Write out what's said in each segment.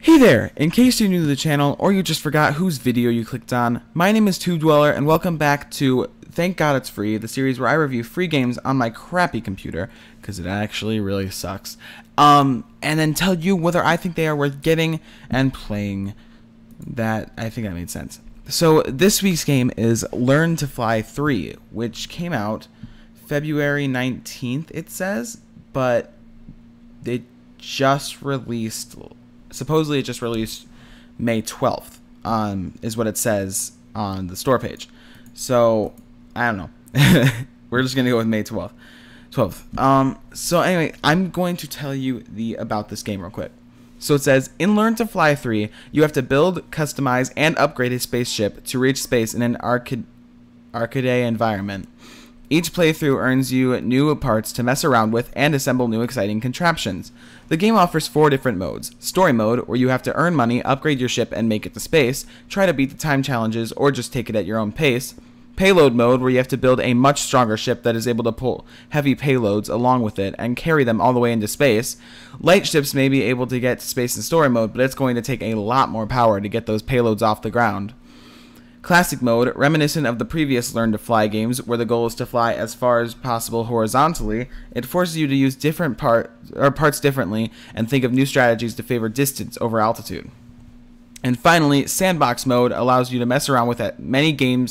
Hey there! In case you're new to the channel or you just forgot whose video you clicked on, my name is Tube Dweller and welcome back to Thank God It's Free, the series where I review free games on my crappy computer, because it actually really sucks, and then tell you whether I think they are worth getting and playing. I think that made sense. So this week's game is Learn to Fly 3, which came out February 19th, it says, but it just released... Supposedly it just released May 12th, is what it says on the store page. So, I don't know. We're just going to go with May 12th. So anyway, I'm going to tell you about this game real quick. So it says, in Learn to Fly 3, you have to build, customize, and upgrade a spaceship to reach space in an arcade environment. Each playthrough earns you new parts to mess around with and assemble new exciting contraptions. The game offers 4 different modes. Story mode, where you have to earn money, upgrade your ship, and make it to space, try to beat the time challenges, or just take it at your own pace. Payload mode, where you have to build a much stronger ship that is able to pull heavy payloads along with it and carry them all the way into space. Light ships may be able to get to space in story mode, but it's going to take a lot more power to get those payloads off the ground. Classic mode, reminiscent of the previous Learn to Fly games, where the goal is to fly as far as possible horizontally. It forces you to use different parts differently and think of new strategies to favor distance over altitude. And finally, Sandbox mode allows you to mess around with many game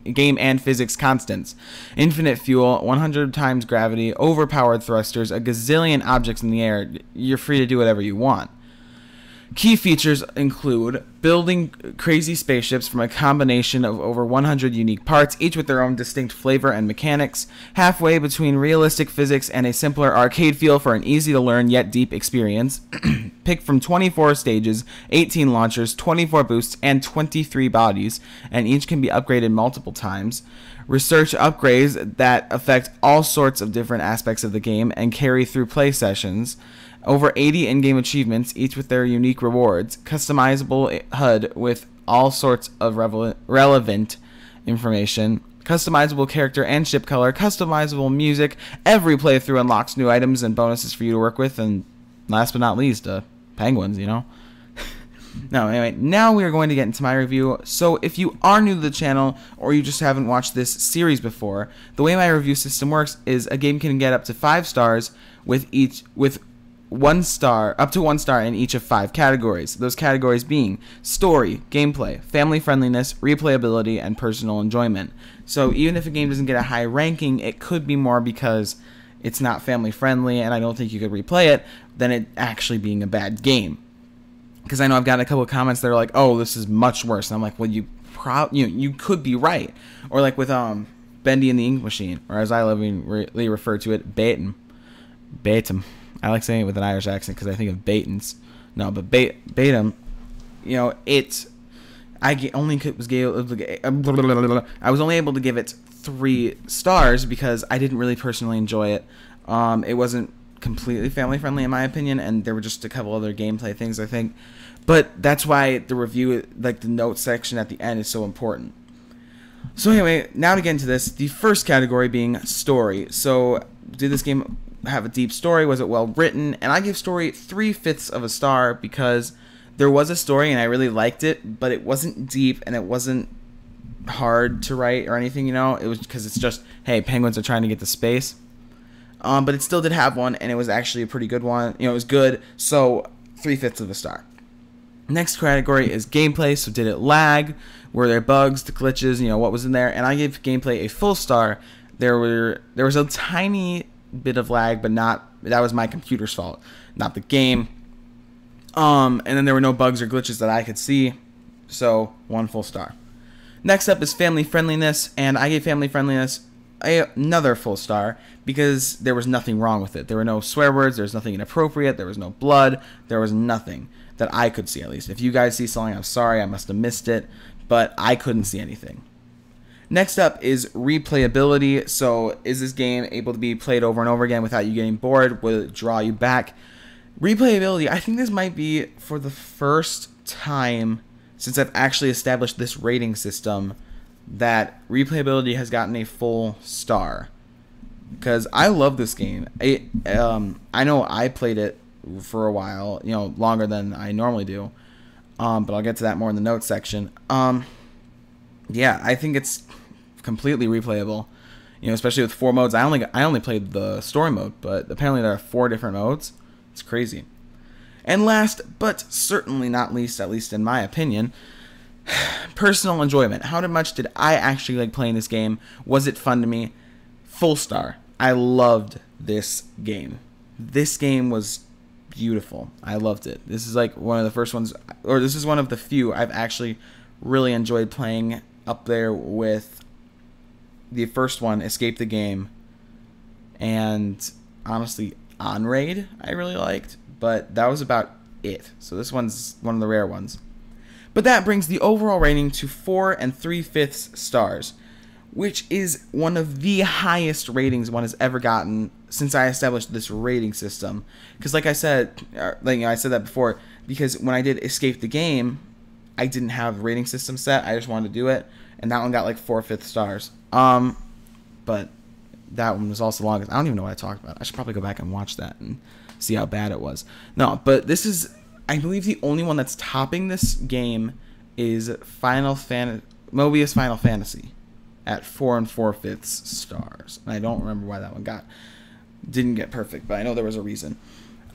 and physics constants. Infinite fuel, 100 times gravity, overpowered thrusters, a gazillion objects in the air. You're free to do whatever you want. Key features include building crazy spaceships from a combination of over 100 unique parts, each with their own distinct flavor and mechanics, halfway between realistic physics and a simpler arcade feel for an easy-to-learn yet deep experience. Pick from 24 stages, 18 launchers, 24 boosts, and 23 bodies, and each can be upgraded multiple times. Research upgrades that affect all sorts of different aspects of the game and carry through play sessions. Over 80 in-game achievements, each with their unique rewards. Customizable HUD with all sorts of relevant information. Customizable character and ship color. Customizable music. Every playthrough unlocks new items and bonuses for you to work with. And last but not least, penguins, you know? No, anyway, now we are going to get into my review. So if you are new to the channel or you just haven't watched this series before, the way my review system works is a game can get up to 5 stars with 1 star, up to 1 star in each of 5 categories. Those categories being story, gameplay, family friendliness, replayability, and personal enjoyment. So even if a game doesn't get a high ranking, it could be more because it's not family friendly and I don't think you could replay it than it actually being a bad game. Because I know I've gotten a couple of comments that are like, "Oh, this is much worse," and I'm like, "Well, you could be right." Or like with Bendy and the Ink Machine, or as I lovingly refer to it, Batum. I like saying it with an Irish accent because I think of Batons. No, but Batum, you know, I was only able to give it 3 stars because I didn't really personally enjoy it. It wasn't completely family friendly in my opinion, and there were just a couple other gameplay things I think. But that's why the review, like the notes section at the end, is so important. So anyway, now to get into this, the first category being story. So did this game have a deep story? Was it well written? And I give story 3/5 of a star because there was a story and I really liked it, but it wasn't deep and it wasn't hard to write or anything, you know. It was because it's just, hey, penguins are trying to get to space. But it still did have one, and it was actually a pretty good one. You know, it was good, so 3/5 of a star. Next category is gameplay. So did it lag? Were there bugs, the glitches, you know, what was in there? And I gave gameplay a full star. There was a tiny bit of lag, but that was my computer's fault, not the game. And then there were no bugs or glitches that I could see, so 1 full star. Next up is family friendliness, and I gave family friendliness another full star because there was nothing wrong with it. There were no swear words, there was nothing inappropriate, there was no blood, there was nothing that I could see, at least. If you guys see something, I'm sorry, I must have missed it, but I couldn't see anything. Next up is replayability. So is this game able to be played over and over again without you getting bored? Will it draw you back? Replayability, I think this might be for the first time since I've actually established this rating system that replayability has gotten a full star. Because I love this game. I know I played it for a while, you know, longer than I normally do. But I'll get to that more in the notes section. Yeah, I think it's completely replayable. You know, especially with 4 modes. I only played the story mode, but apparently there are 4 different modes. It's crazy. And last, but certainly not least, at least in my opinion, personal enjoyment. How much did I actually like playing this game? Was it fun to me? Full star. I loved this game. This game was beautiful. I loved it. This is like one of the first ones, or this is one of the few I've actually really enjoyed playing, up there with the first one, Escape the Game, and honestly, On Raid I really liked, but that was about it. So this one's one of the rare ones. But that brings the overall rating to 4 3/5 stars, which is one of the highest ratings one has ever gotten since I established this rating system. Because like I said, I said that before, because when I did Escape the Game, I didn't have a rating system set. I just wanted to do it, and that one got like 4 5 stars. But that one was also the longest. I don't even know what I talked about. I should probably go back and watch that and see how bad it was. No, but this is, I believe, the only one that's topping this game is Mobius Final Fantasy at 4 4/5 stars. And I don't remember why that one didn't get perfect, but I know there was a reason.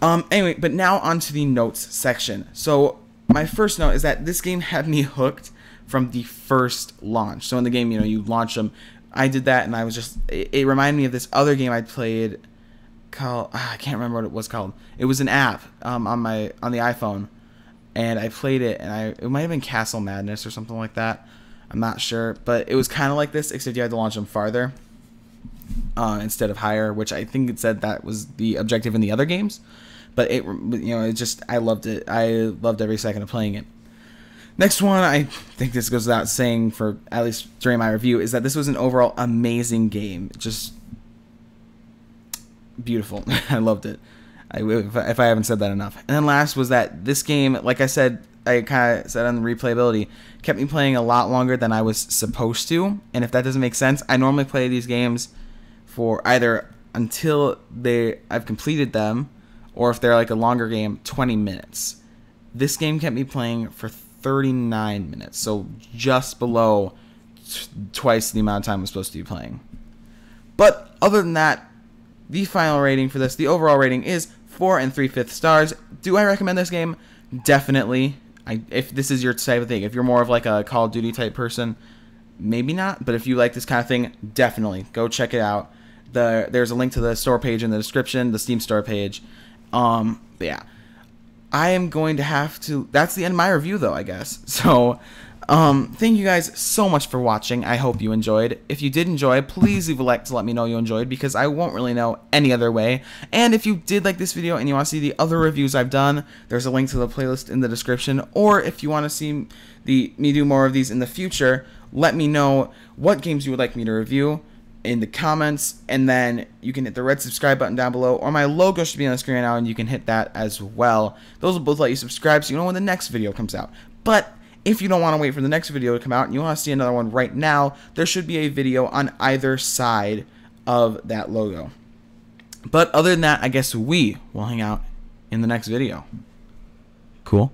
Anyway, but now on to the notes section. So my first note is that this game had me hooked from the first launch. So in the game, you know, you launch them. I did that, and I was just, it reminded me of this other game I played called, I can't remember what it was called. It was an app on the iPhone, and I played it, and it might have been Castle Madness or something like that. I'm not sure, but it was kind of like this, except you had to launch them farther instead of higher, which I think it said that was the objective in the other games. But it, you know, it just, I loved it. I loved every second of playing it. Next one, I think this goes without saying, for at least during my review, is that this was an overall amazing game. Just beautiful. I loved it. If I haven't said that enough. And then last was that this game, like I said, I kind of said on the replayability, kept me playing a lot longer than I was supposed to. And if that doesn't make sense, I normally play these games for either until I've completed them, or if they're like a longer game, 20 minutes. This game kept me playing for 39 minutes, so just below twice the amount of time I'm supposed to be playing. But other than that, the final rating for this, the overall rating, is 4 3/5 stars. Do I recommend this game? Definitely. If this is your type of thing, if you're more of like a Call of Duty type person, maybe not. But if you like this kind of thing, definitely go check it out. There's a link to the store page in the description, the Steam store page. Yeah. I am going to have to, that's the end of my review though, I guess. So, thank you guys so much for watching. I hope you enjoyed. If you did enjoy, please leave a like to let me know you enjoyed, because I won't really know any other way. And if you did like this video and you want to see the other reviews I've done, there's a link to the playlist in the description. Or if you want to see me do more of these in the future, let me know what games you would like me to review in the comments, and then you can hit the red subscribe button down below, or my logo should be on the screen right now, and you can hit that as well. Those will both let you subscribe so you know when the next video comes out. But if you don't want to wait for the next video to come out and you want to see another one right now, there should be a video on either side of that logo. But other than that, I guess we will hang out in the next video. Cool.